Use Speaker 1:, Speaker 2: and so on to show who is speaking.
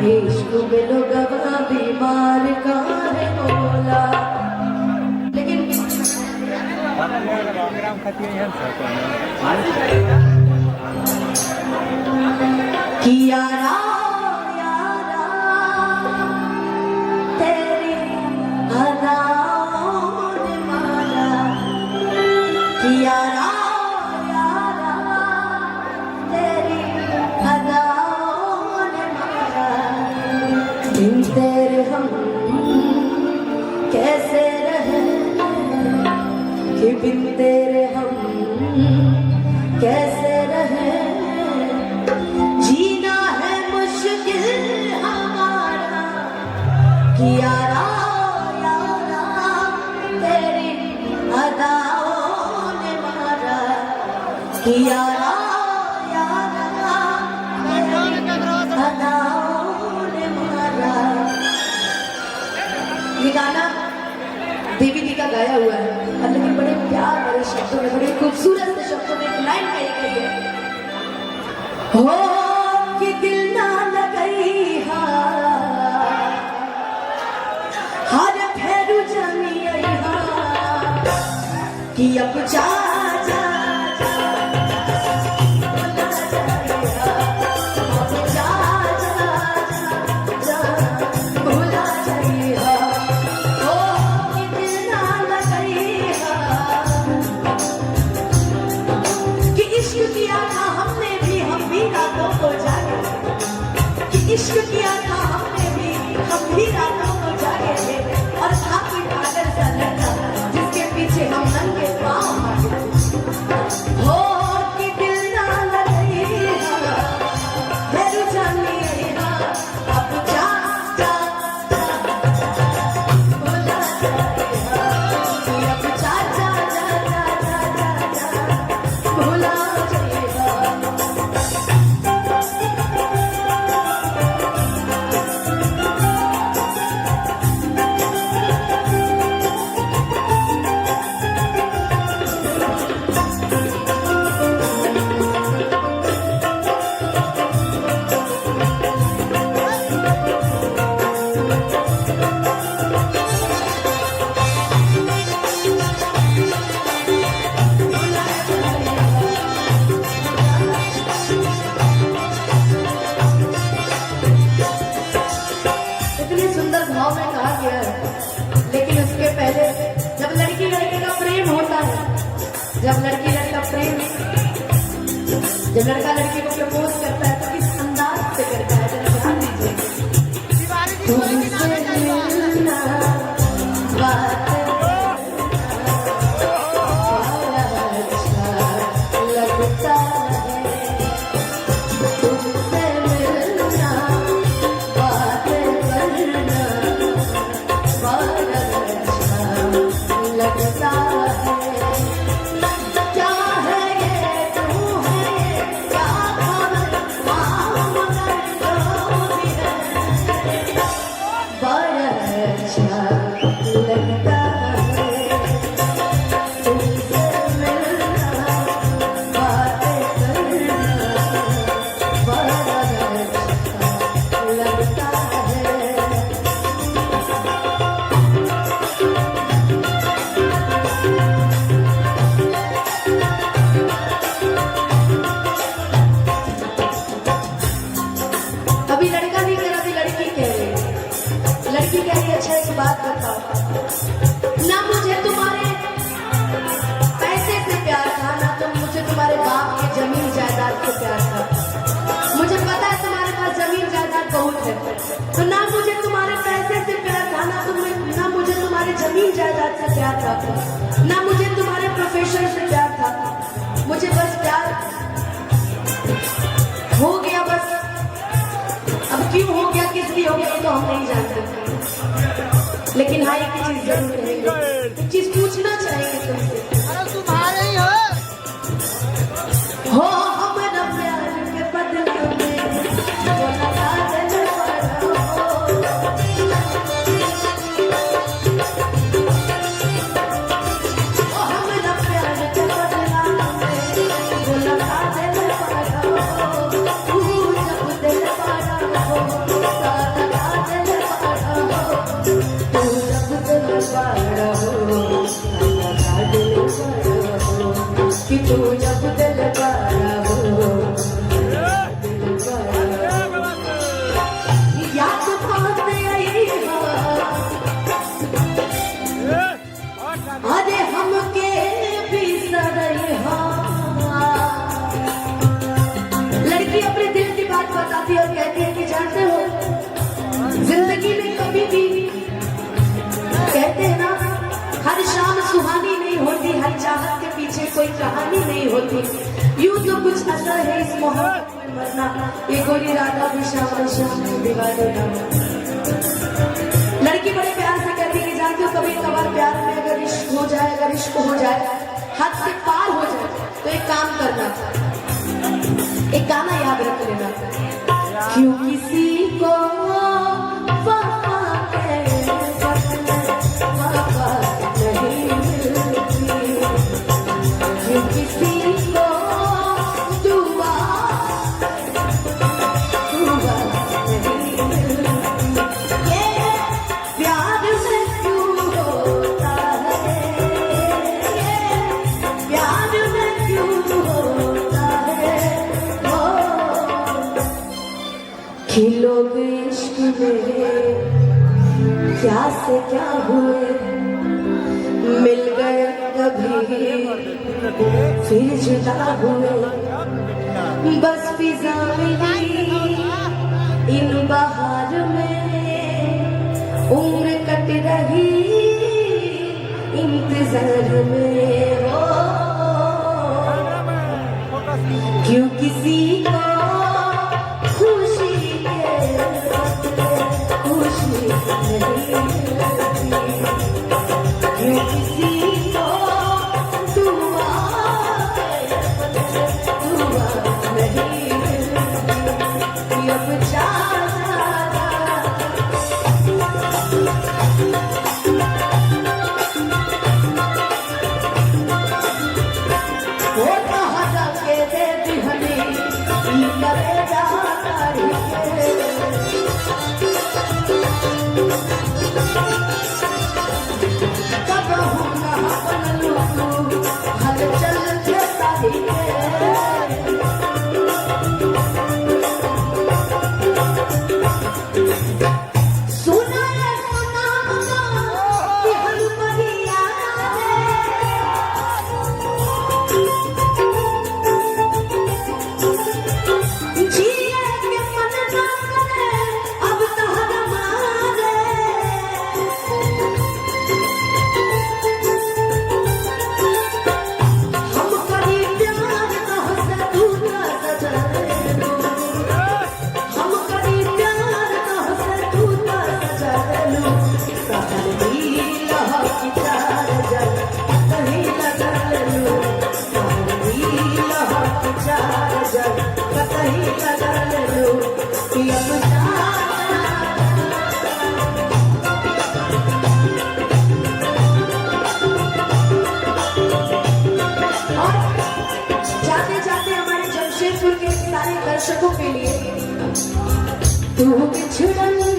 Speaker 1: इश्क में लोगवा बीमार का है बोला। लेकिन यारा यारा तेरी अदाओं ने मारा, यारा यारा तेरी अदाओं ने मारा। बिन तेरे हम कैसे रहे, कि बिन तेरे हम कैसे रहे। जीना है मुश्किल हमारा, कि यारा यारा तेरी अदाओं ने मारा, कि यारा यारा तेरी अदाओं ने मारा। ये गाना देवी दी का गाया हुआ है, और लेकिन बड़े प्यार भरे शब्दों में, बड़े खूबसूरत से शब्दों में एक लाइन गाई गई है। हो कि दिल ना लगई हर फेरू जमी कि अब जा जा इश्क किया था हमने भी, हम भी रातों को जागे थे। और था कोई पागल सा लड़का जिसके पीछे हम नंगे पाँव भागे। हो कि दिल ना लगे जानी अब जा जा बोला अब जा जा जा जा जा जा बोला जब लड़की लड़का प्रेम, जब लड़का लड़की को प्रपोज करता है तो किस अंदाज से करता है, जरा ध्यान दीजिए। तुमसे मिलना बात अच्छा लगता है, तुमसे मिलना बात करना बड़ा अच्छा लगता है। अभी लड़का नहीं कह रहा, अभी लड़की कह रही है। लड़की कह रही है अच्छा एक बात बताओ ना, मुझे तुम्हारे पैसे से प्यार था, ना तो मुझे तुम्हारे बाप के जमीन जायदाद से प्यार था। मुझे पता है तुम्हारे पास जमीन जायदाद बहुत है, तो ना मुझे तुम्हारे पैसे से प्यार था, ना मुझे तुम्हारे जमीन जायदाद से प्यार था, ना मुझे तुम्हारे प्रोफेशन से प्यार था। मुझे बस प्यार हो गया बस। अब क्यों हो गया, किस लिए हो गया, ये तो हम नहीं जानते। लेकिन हाँ एक चीज जरूर कहेंगे, एक चीज पूछना चाहेंगे तुमसे।
Speaker 2: अरे तुम्हारे ही
Speaker 1: हो हमारा प्यार के बदले में वो लगा दिल पर हो हमारा प्यार के बदला में वो लगा दिल पर हो जब दिल पर हो तू जब दिल पाया हो दिल पाया याद बात आई हो अरे हमके भी सदई हो लड़की अपने दिल की बात बताती है और कहती है कि जानते हो जिंदगी में कभी भी कहते हैं ना हर शाम सुहानी नहीं होती हर चाहत के पीछे कोई कहानी नहीं होती यूं तो कुछ असर है इस मोहब्बत में मरना ये गोरी राधा भी शाम दीवाने ना लड़की बड़े प्यार से कहती है कि जानते हो कभी कभार प्यार में अगर इश्क हो जाए अगर इश्क हो जाए हद से पार हो जाए तो एक काम करना एक गाना याद रख लेना क्यों किसी को लोग इश्क में क्या से क्या हुए मिल गए कभी फिर जुदा हुए बस फिजा मिली इन बहार में उम्र कट रही इंतजार में हो क्यों किसी को दर्शकों के लिए तू बिछड़न